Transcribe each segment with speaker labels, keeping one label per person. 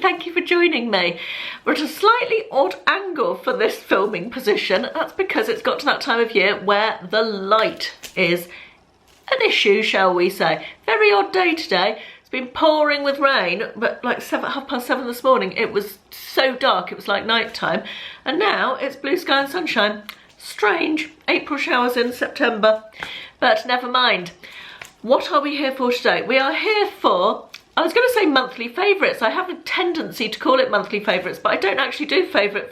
Speaker 1: thank you for joining me. We're at a slightly odd angle for this filming position. That's because it's got to that time of year where the light is an issue, shall we say. Very odd day today. It's been pouring with rain, but like 7:30 this morning, it was so dark, it was like night time. And now it's blue sky and sunshine. Strange, April showers in September, but never mind. What are we here for today? We are here for, I was going to say monthly favourites. I have a tendency to call it monthly favourites, but I don't actually do favourites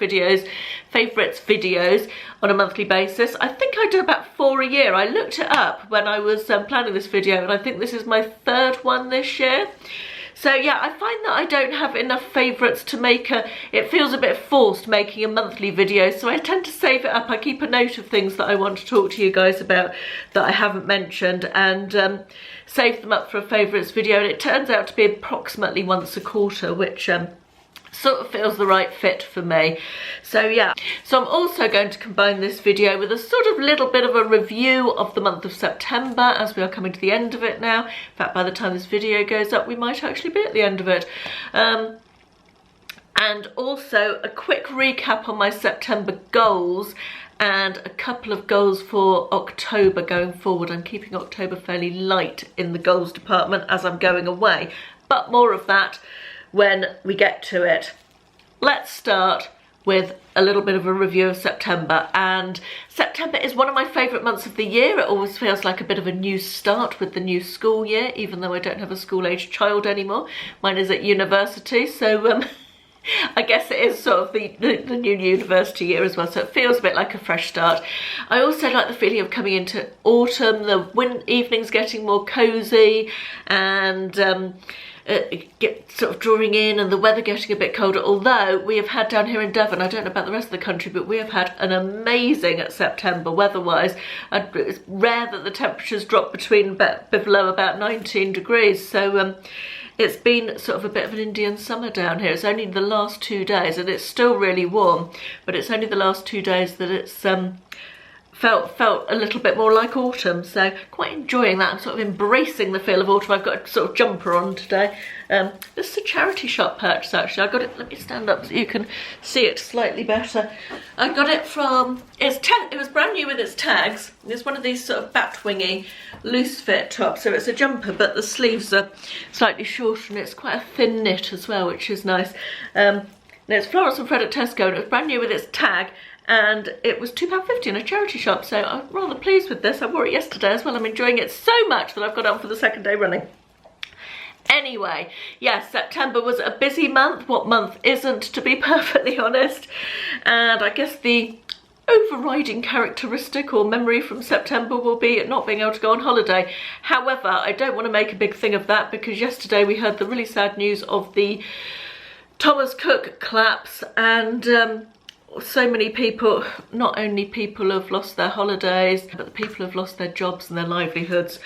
Speaker 1: videos on a monthly basis. I think I do about 4 a year. I looked it up when I was planning this video, and I think this is my 3rd one this year. So yeah, I find that I don't have enough favourites to make it feels a bit forced making a monthly video, so I tend to save it up. I keep a note of things that I want to talk to you guys about that I haven't mentioned, and save them up for a favourites video, and it turns out to be approximately once a quarter, which sort of feels the right fit for me. So yeah, so I'm also going to combine this video with a sort of little bit of a review of the month of September, as we are coming to the end of it now. In fact, by the time this video goes up, we might actually be at the end of it. And also a quick recap on my September goals and a couple of goals for October going forward. I'm keeping October fairly light in the goals department as I'm going away, but more of that when we get to it. Let's start with a little bit of a review of September. And September is one of my favourite months of the year. It always feels like a bit of a new start with the new school year, even though I don't have a school-aged child anymore. Mine is at university, so I guess it is sort of the new university year as well, so it feels a bit like a fresh start. I also like the feeling of coming into autumn, the evenings getting more cosy, and get sort of drawing in, and the weather getting a bit colder. Although we have had down here in Devon, I don't know about the rest of the country, but we have had an amazing September weather-wise. It's rare that the temperatures drop below about 19 degrees, so it's been sort of a bit of an Indian summer down here. It's only the last 2 days, and it's still really warm, but it's only the last 2 days that it's felt a little bit more like autumn, so quite enjoying that. I'm sort of embracing the feel of autumn. I've got a sort of jumper on today. This is a charity shop purchase, actually. I got it, let me stand up so you can see it slightly better. I got it from, it was brand new with its tags. It's one of these sort of bat-wingy loose fit tops, so it's a jumper, but the sleeves are slightly shorter, and it's quite a thin knit as well, which is nice. And it's Florence and Fred at Tesco, and it was brand new with its tag, and it was £2.50 in a charity shop, so I'm rather pleased with this. I wore it yesterday as well. I'm enjoying it so much that I've got it on for the 2nd day running. Anyway, yes, September was a busy month. What month isn't, to be perfectly honest? And I guess the overriding characteristic or memory from September will be not being able to go on holiday. However, I don't want to make a big thing of that, because yesterday we heard the really sad news of the Thomas Cook collapse, and so many people, not only people have lost their holidays, but the people have lost their jobs and their livelihoods.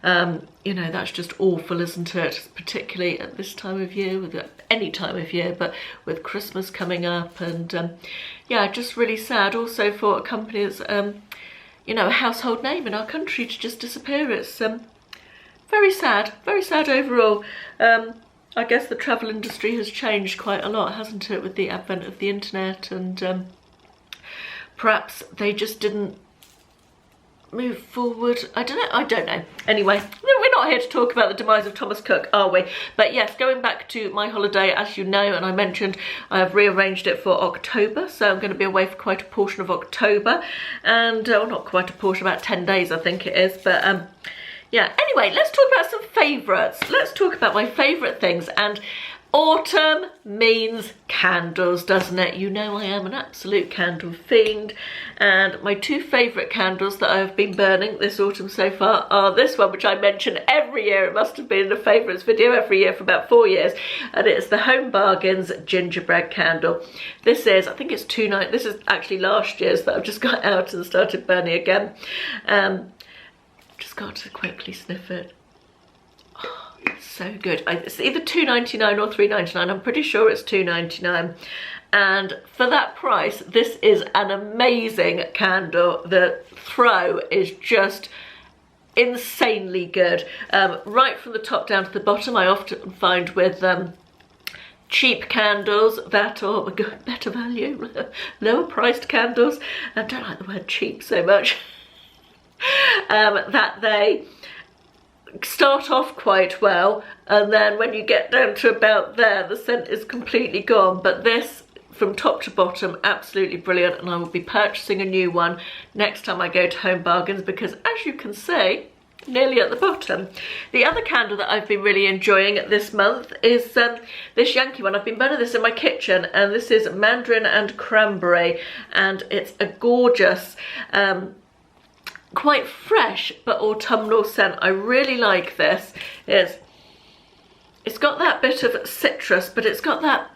Speaker 1: You know, that's just awful, isn't it? Particularly at this time of year, with any time of year, but with Christmas coming up, and yeah, just really sad. Also for a company that's, you know, a household name in our country to just disappear. It's very sad overall. I guess the travel industry has changed quite a lot, hasn't it, with the advent of the internet, and perhaps they just didn't move forward. I don't know. Anyway, we're not here to talk about the demise of Thomas Cook, are we? But yes, going back to my holiday, as you know, and I mentioned, I have rearranged it for October, so I'm going to be away for quite a portion of October, and well, not quite a portion, about 10 days I think it is, but yeah, anyway, let's talk about some favourites. Let's talk about my favourite things. And autumn means candles, doesn't it? You know I am an absolute candle fiend. And my 2 favourite candles that I've been burning this autumn so far are this one, which I mention every year. It must have been in a favourites video every year for about 4 years. And it's the Home Bargains Gingerbread candle. This is, I think it's this is actually last year's that I've just got out and started burning again. Just got to quickly sniff it. Oh, it's so good. It's either £2.99 or £3.99. I'm pretty sure it's £2.99. And for that price, this is an amazing candle. The throw is just insanely good. Right from the top down to the bottom. I often find with cheap candles that are better value, lower priced candles. I don't like the word cheap so much. That they start off quite well, and then when you get down to about there, the scent is completely gone. But this, from top to bottom, absolutely brilliant, and I will be purchasing a new one next time I go to Home Bargains, because as you can see, nearly at the bottom. The other candle that I've been really enjoying this month is this Yankee one. I've been burning this in my kitchen, and this is Mandarin and Cranberry, and it's a gorgeous, quite fresh but autumnal scent. I really like this. It's got that bit of citrus, but it's got that,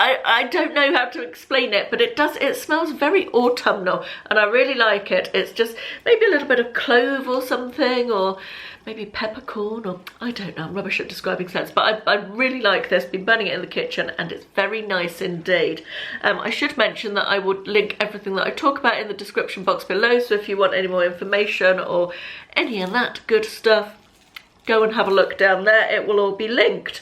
Speaker 1: I don't know how to explain it, but it smells very autumnal, and I really like it. It's just maybe a little bit of clove or something, or maybe peppercorn, or I don't know, I'm rubbish at describing scents, but I really like this. Been burning it in the kitchen, and it's very nice indeed. I should mention that I would link everything that I talk about in the description box below, so if you want any more information or any of that good stuff, go and have a look down there. It will all be linked.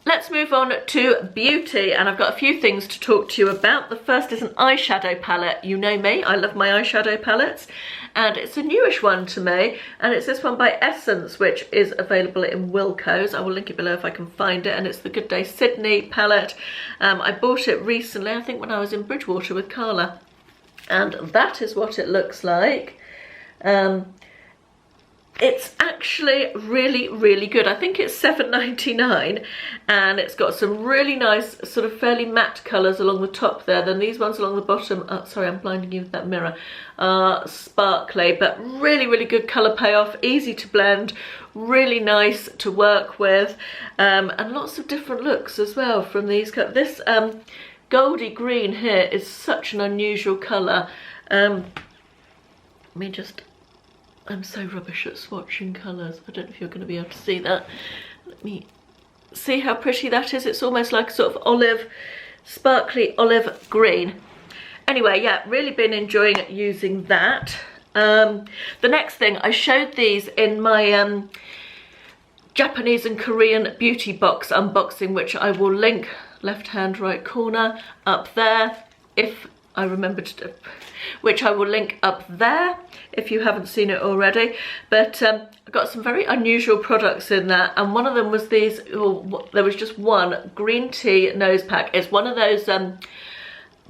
Speaker 1: Let's move on to beauty, and I've got a few things to talk to you about. The first is an eyeshadow palette. You know me, I love my eyeshadow palettes, and it's a newish one to me, and it's this one by Essence, which is available in Wilko's. I will link it below if I can find it, and it's the Good Day Sydney palette. I bought it recently, I think when I was in Bridgewater with Carla, and that is what it looks like. It's actually really, really good. I think it's $7.99, and it's got some really nice sort of fairly matte colours along the top there. Then these ones along the bottom, sorry, I'm blinding you with that mirror, sparkly, but really, really good colour payoff, easy to blend, really nice to work with, and lots of different looks as well from these. This goldy green here is such an unusual colour. Let me just... I'm so rubbish at swatching colours. I don't know if you're going to be able to see that. Let me see how pretty that is. It's almost like a sort of olive, sparkly olive green. Anyway, yeah, really been enjoying using that. The next thing, I showed these in my Japanese and Korean beauty box unboxing, which I will link left hand right corner up there if I remember to do, which I will link up there if you haven't seen it already. But I got some very unusual products in there, and one of them was these, there was just one green tea nose pack. It's one of those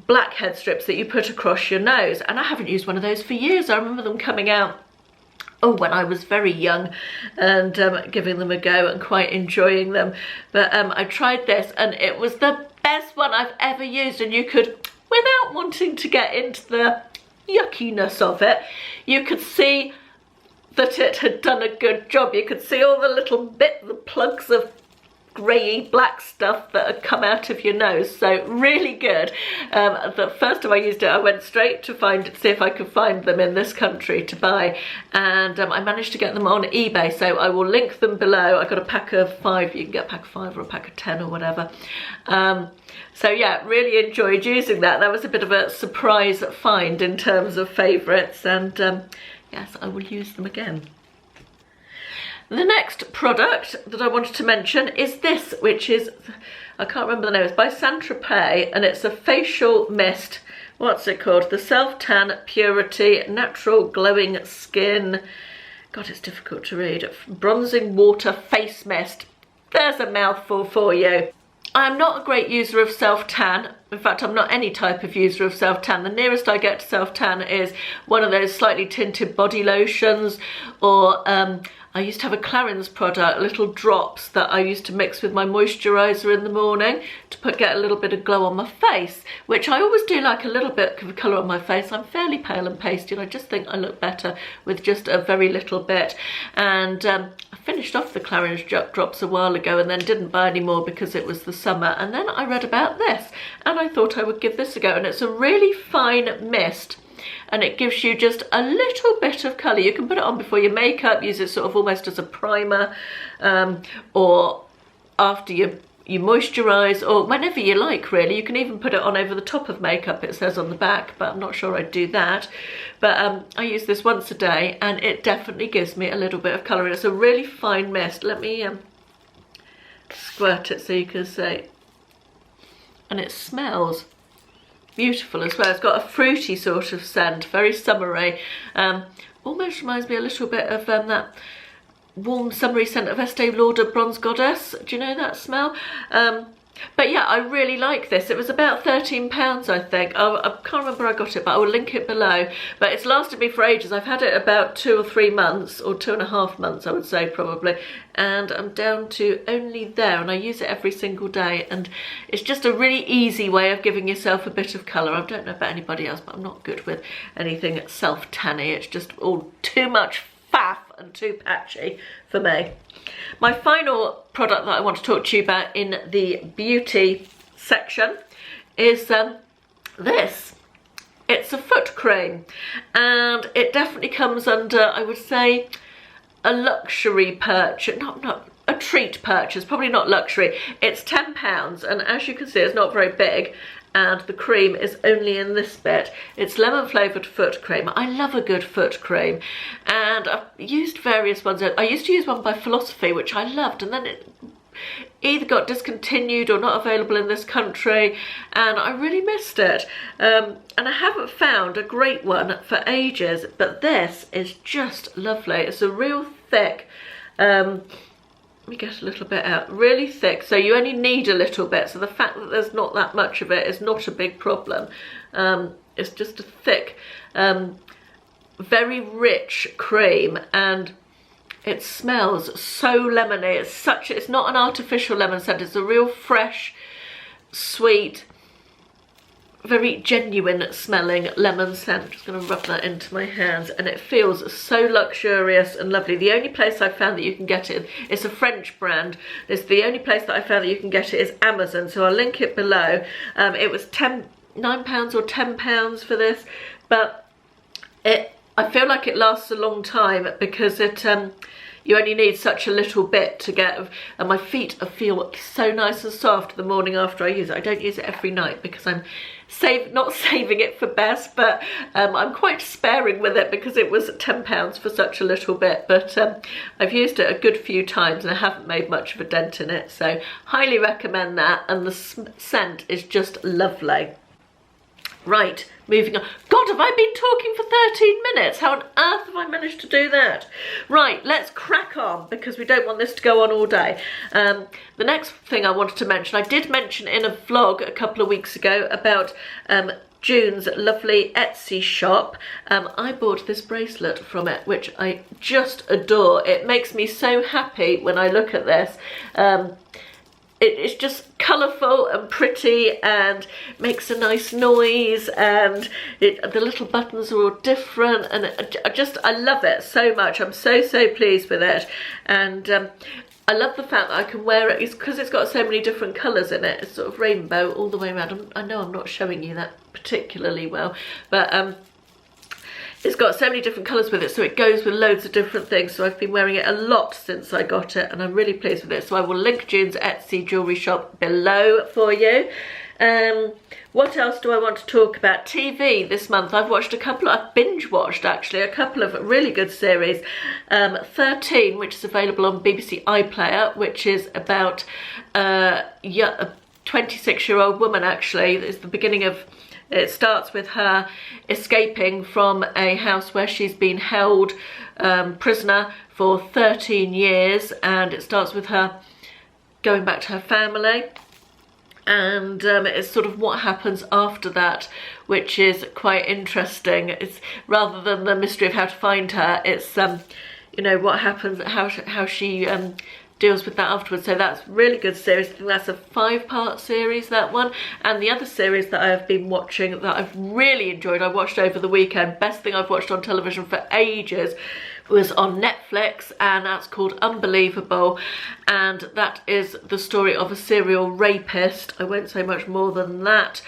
Speaker 1: blackhead strips that you put across your nose, and I haven't used one of those for years. I remember them coming out when I was very young, and giving them a go and quite enjoying them. But I tried this, and it was the best one I've ever used, and you could, without wanting to get into the yuckiness of it, you could see that it had done a good job. You could see all the little the plugs of greyy black stuff that had come out of your nose. So really good. The first time I used it, I went straight to see if I could find them in this country to buy, and I managed to get them on eBay, so I will link them below. I got a pack of 5. You can get a pack of 5 or a pack of 10 or whatever. So yeah, really enjoyed using that. That was a bit of a surprise find in terms of favourites, and yes, I will use them again. The next product that I wanted to mention is this, which is, I can't remember the name, it's by Tropez, and it's a facial mist. What's it called? The Self Tan Purity Natural Glowing Skin. God, it's difficult to read. Bronzing Water Face Mist. There's a mouthful for you. I'm not a great user of self-tan. In fact, I'm not any type of user of self-tan. The nearest I get to self-tan is one of those slightly tinted body lotions, or I used to have a Clarins product, little drops that I used to mix with my moisturiser in the morning to get a little bit of glow on my face, which I always do like a little bit of colour on my face. I'm fairly pale and pasty, and I just think I look better with just a very little bit. And I finished off the Clarins drops a while ago and then didn't buy any more because it was the summer. And then I read about this, and I thought I would give this a go. And it's a really fine mist, and it gives you just a little bit of colour. You can put it on before your makeup, use it sort of almost as a primer, or after you moisturise, or whenever you like really. You can even put it on over the top of makeup, it says on the back, but I'm not sure I'd do that. But I use this once a day, and it definitely gives me a little bit of colour, and it's a really fine mist. Let me squirt it so you can see. And it smells beautiful as well. It's got a fruity sort of scent, very summery. Almost reminds me a little bit of that warm summery scent of Estee Lauder Bronze Goddess. Do you know that smell? But yeah, I really like this. It was about £13, I think. I can't remember where I got it, but I will link it below. But it's lasted me for ages. I've had it about 2 or 3 months, or 2.5 months, I would say, probably. And I'm down to only there, and I use it every single day. And it's just a really easy way of giving yourself a bit of colour. I don't know about anybody else, but I'm not good with anything self-tanny. It's just all too much faff and too patchy for me. My final product that I want to talk to you about in the beauty section is this. It's a foot cream, and it definitely comes under, I would say, a luxury purchase, not a treat purchase, probably not luxury. It's £10, and as you can see, it's not very big, and the cream is only in this bit. It's lemon flavoured foot cream. I love a good foot cream, and I've used various ones. I used to use one by Philosophy, which I loved, and then it either got discontinued or not available in this country, and I really missed it. And I haven't found a great one for ages, but this is just lovely. It's a real thick, let me get a little bit out, really thick, so you only need a little bit, so the fact that there's not that much of it is not a big problem. It's just a thick, very rich cream, and it smells so lemony. It's not an artificial lemon scent, it's a real fresh, sweet, very genuine smelling lemon scent. I'm just going to rub that into my hands, and it feels so luxurious and lovely. The only place I found that you can get it, it's a French brand. It's the only place that I found that you can get it is Amazon, so I'll link it below. It was £9 or £10 for this, but I feel like it lasts a long time because you only need such a little bit to get, and my feet feel so nice and soft the morning after I use it. I don't use it every night because I'm not saving it for best, but I'm quite sparing with it because it was £10 for such a little bit. But I've used it a good few times and I haven't made much of a dent in it, so highly recommend that, and the scent is just lovely. Right, moving on. God, have I been talking for 13 minutes? How on earth have I managed to do that? Right, let's crack on because we don't want this to go on all day. The next thing I wanted to mention, I did mention in a vlog a couple of weeks ago about June's lovely Etsy shop. I bought this bracelet from it, which I just adore. It makes me so happy when I look at this. It's just colourful and pretty and makes a nice noise, and the little buttons are all different, and I love it so much. I'm so pleased with it, and I love the fact that I can wear it because it's got so many different colours in it. It's sort of rainbow all the way around. I know I'm not showing you that particularly well, but it's got so many different colours with it, so it goes with loads of different things. So I've been wearing it a lot since I got it, and I'm really pleased with it. So I will link June's Etsy jewellery shop below for you. What else do I want to talk about? TV this month. I've binge watched actually a couple of really good series. 13, which is available on BBC iPlayer, which is about a 26-year-old woman actually. It's the beginning of, it starts with her escaping from a house where she's been held prisoner for 13 years, and it starts with her going back to her family, and it's sort of what happens after that, which is quite interesting. It's rather than the mystery of how to find her, it's you know, what happens, how she deals with that afterwards. So that's really good series. I think that's a 5-part series, that one. And the other series that I have been watching that I've really enjoyed, I watched over the weekend, best thing I've watched on television for ages, was on Netflix, and that's called Unbelievable, and that is the story of a serial rapist. I won't say much more than that.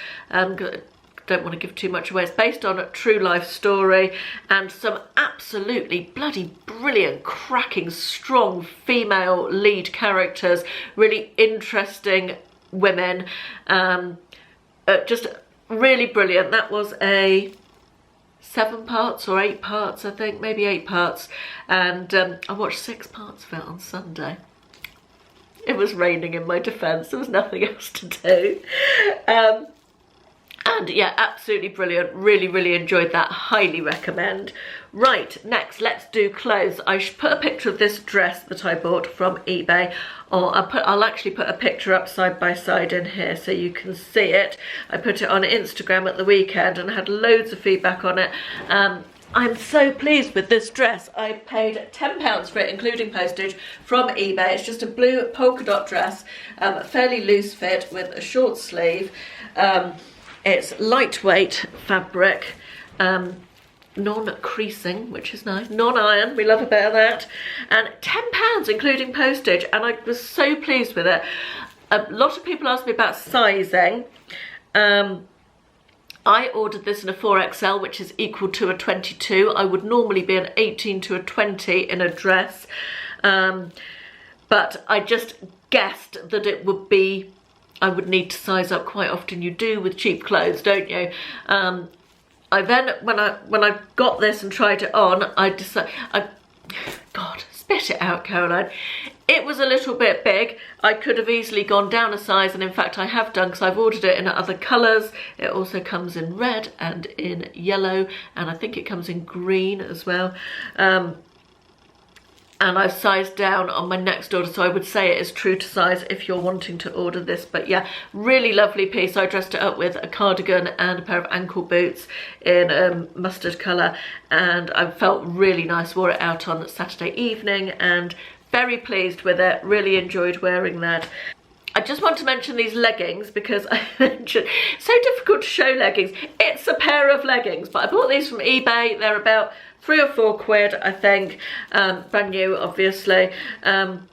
Speaker 1: Don't want to give too much away. It's based on a true life story, and some absolutely bloody brilliant, cracking, strong female lead characters, really interesting women, just really brilliant. That was a 7 parts or 8 parts, I think, maybe 8 parts, and I watched 6 parts of it on Sunday. It was raining in my defence, there was nothing else to do. And yeah, absolutely brilliant. Really, really enjoyed that. Highly recommend. Right, next, let's do clothes. I should put a picture of this dress that I bought from eBay, or I'll actually put a picture up side by side in here so you can see it. I put it on Instagram at the weekend and had loads of feedback on it. I'm so pleased with this dress. I paid £10 for it, including postage, from eBay. It's just a blue polka dot dress, fairly loose fit with a short sleeve. It's lightweight fabric, non-creasing, which is nice, non-iron, we love a bit of that, and £10 including postage, and I was so pleased with it. A lot of people asked me about sizing. I ordered this in a 4XL, which is equal to a 22. I would normally be an 18 to a 20 in a dress, but I just guessed that it would be, I would need to size up quite often. You do with cheap clothes, don't you? I then, when I got this and tried it on, I decided, God, spit it out, Caroline. It was a little bit big. I could have easily gone down a size, and in fact I have done, because I've ordered it in other colours. It also comes in red and in yellow, and I think it comes in green as well. And I've sized down on my next order, so I would say it is true to size if you're wanting to order this. But yeah, really lovely piece. I dressed it up with a cardigan and a pair of ankle boots in mustard colour, and I felt really nice. Wore it out on Saturday evening and very pleased with it. Really enjoyed wearing that. I just want to mention these leggings because I mentioned, so difficult to show leggings. It's a pair of leggings, but I bought these from eBay. They're about £3 or £4, I think, brand new, obviously, and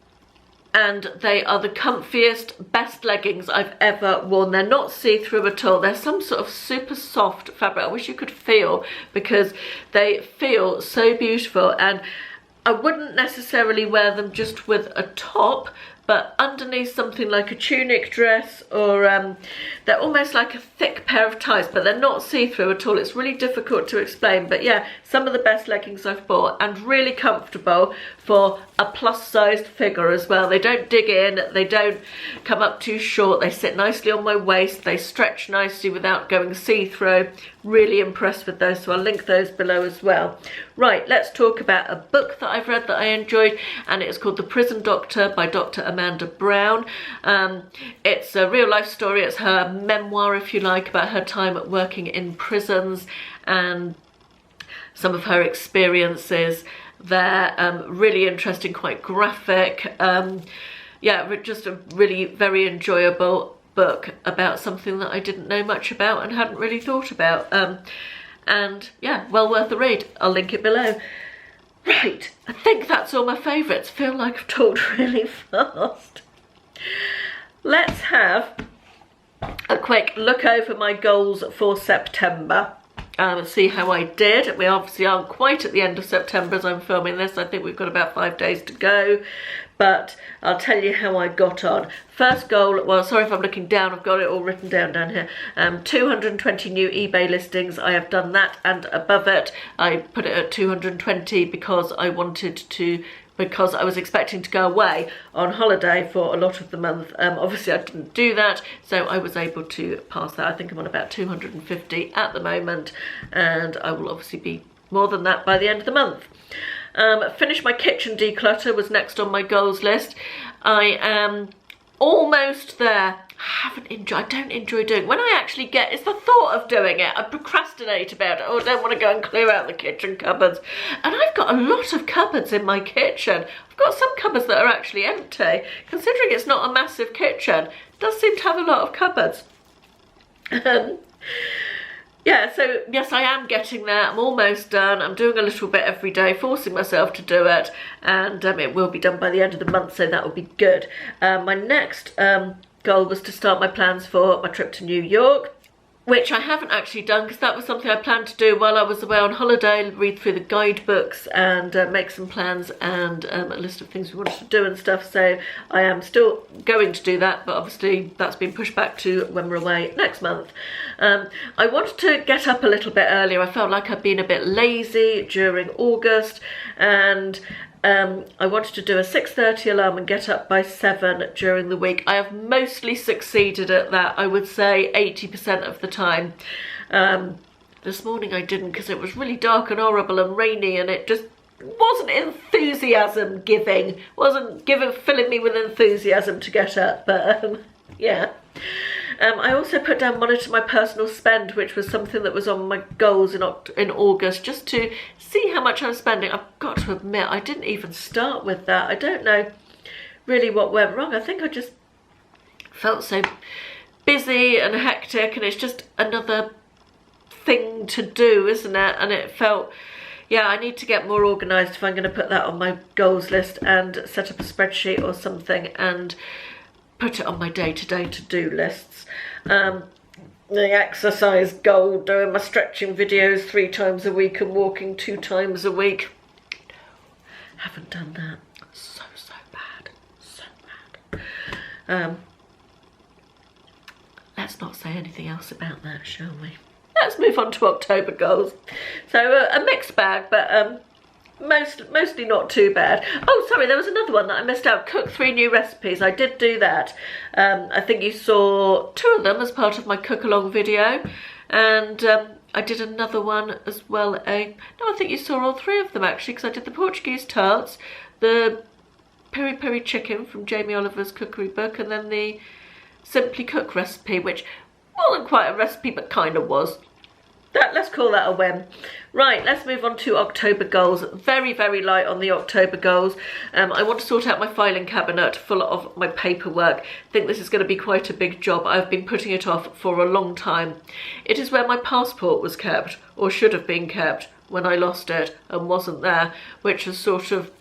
Speaker 1: they are the comfiest, best leggings I've ever worn. They're not see-through at all. They're some sort of super soft fabric. I wish you could feel, because they feel so beautiful, and I wouldn't necessarily wear them just with a top, but underneath something like a tunic dress, or they're almost like a thick pair of ties, but they're not see-through at all. It's really difficult to explain, but yeah, some of the best leggings I've bought, and really comfortable for a plus-sized figure as well. They don't dig in, they don't come up too short, they sit nicely on my waist, they stretch nicely without going see-through. Really impressed with those, so I'll link those below as well. Right, let's talk about a book that I've read that I enjoyed, and it's called The Prison Doctor by Dr. Amanda Brown. It's a real life story. It's her memoir, if you like, about her time at working in prisons and some of her experiences there. Really interesting, quite graphic. Yeah, just a really very enjoyable book about something that I didn't know much about and hadn't really thought about. And yeah, well worth the read. I'll link it below. Right, I think that's all my favourites. Feel like I've talked really fast. Let's have a quick look over my goals for September. See how I did. We obviously aren't quite at the end of September as I'm filming this. I think we've got about 5 days to go, but I'll tell you how I got on. First goal, well, sorry if I'm looking down, I've got it all written down here. 220 new eBay listings. I have done that and above it. I put it at 220 because I wanted to, because I was expecting to go away on holiday for a lot of the month. Obviously I didn't do that, so I was able to pass that. I think I'm on about 250 at the moment, and I will obviously be more than that by the end of the month. Finish my kitchen declutter was next on my goals list. I am almost there. I don't enjoy doing, when I actually get, it's the thought of doing it, I procrastinate about it. Oh, I don't want to go and clear out the kitchen cupboards. And I've got a lot of cupboards in my kitchen. I've got some cupboards that are actually empty. Considering it's not a massive kitchen, it does seem to have a lot of cupboards. Yeah, so yes, I am getting there. I'm almost done. I'm doing a little bit every day, forcing myself to do it, and it will be done by the end of the month, so that will be good. My next goal was to start my plans for my trip to New York, which I haven't actually done because that was something I planned to do while I was away on holiday, read through the guidebooks and make some plans and a list of things we wanted to do and stuff. So I am still going to do that, but obviously that's been pushed back to when we're away next month. I wanted to get up a little bit earlier. I felt like I'd been a bit lazy during August, and I wanted to do a 6:30 alarm and get up by 7 during the week. I have mostly succeeded at that, I would say 80% of the time. This morning I didn't because it was really dark and horrible and rainy, and it just wasn't enthusiasm giving, filling me with enthusiasm to get up, but yeah. I also put down monitor my personal spend, which was something that was on my goals in August, just to see how much I'm spending. I've got to admit, I didn't even start with that. I don't know really what went wrong. I think I just felt so busy and hectic, and it's just another thing to do, isn't it? And it felt, yeah, I need to get more organised if I'm going to put that on my goals list and set up a spreadsheet or something and put it on my day-to-day to-do lists. The exercise goal, doing my stretching videos 3 times a week and walking 2 times a week. No, haven't done that. So bad. So bad. Let's not say anything else about that, shall we? Let's move on to October goals. So a mixed bag, but mostly not too bad. Oh, sorry, there was another one that I missed out. Cook 3 new recipes. I did do that. I think you saw 2 of them as part of my cook along video, and I did another one as well. No, I think you saw all 3 of them actually, because I did the Portuguese tarts, the peri peri chicken from Jamie Oliver's cookery book, and then the Simply Cook recipe, which wasn't quite a recipe but kind of was. Let's call that a win. Right, let's move on to October goals. Very, very light on the October goals. I want to sort out my filing cabinet full of my paperwork. I think this is going to be quite a big job. I've been putting it off for a long time. It is where my passport was kept, or should have been kept, when I lost it and wasn't there, which has sort of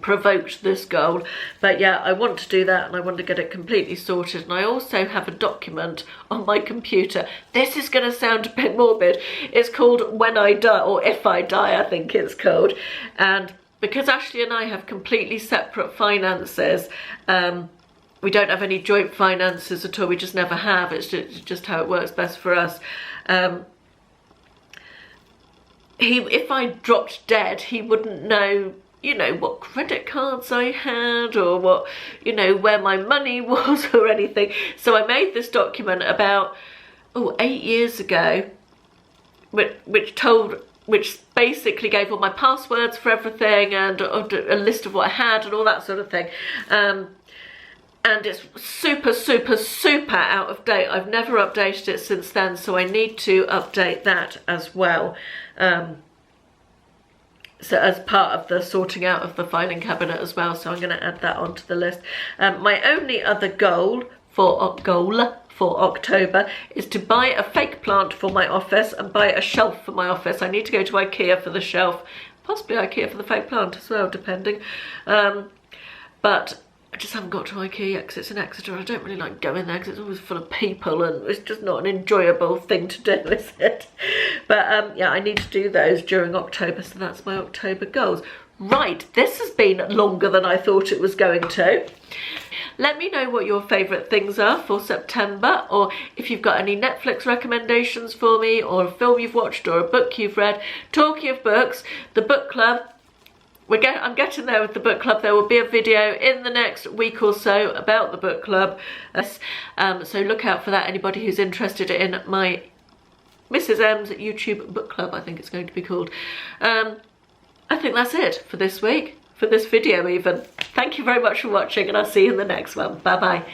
Speaker 1: provoked this goal. But yeah, I want to do that, and I want to get it completely sorted. And I also have a document on my computer. This is going to sound a bit morbid. It's called When I Die, or If I Die, I think it's called. And because Ashley and I have completely separate finances, we don't have any joint finances at all. We just never have. It's just how it works best for us. If I dropped dead, he wouldn't know, you know, what credit cards I had, or what, you know, where my money was or anything. So I made this document about 8 years ago, which basically gave all my passwords for everything, and a list of what I had and all that sort of thing. And it's super out of date. I've never updated it since then, so I need to update that as well. So as part of the sorting out of the filing cabinet as well, so I'm going to add that onto the list. My only other goal for October is to buy a fake plant for my office and buy a shelf for my office. I need to go to IKEA for the shelf, possibly IKEA for the fake plant as well, depending. But I just haven't got to IKEA yet because it's in Exeter. I don't really like going there because it's always full of people and it's just not an enjoyable thing to do, is it? But yeah, I need to do those during October, so that's my October goals. Right, this has been longer than I thought it was going to. Let me know what your favourite things are for September, or if you've got any Netflix recommendations for me, or a film you've watched, or a book you've read. Talking of books, the book club, I'm getting there with the book club. There will be a video in the next week or so about the book club. So look out for that, anybody who's interested in my Mrs. M's YouTube book club, I think it's going to be called. I think that's it for this week, for this video even. Thank you very much for watching, and I'll see you in the next one. Bye bye.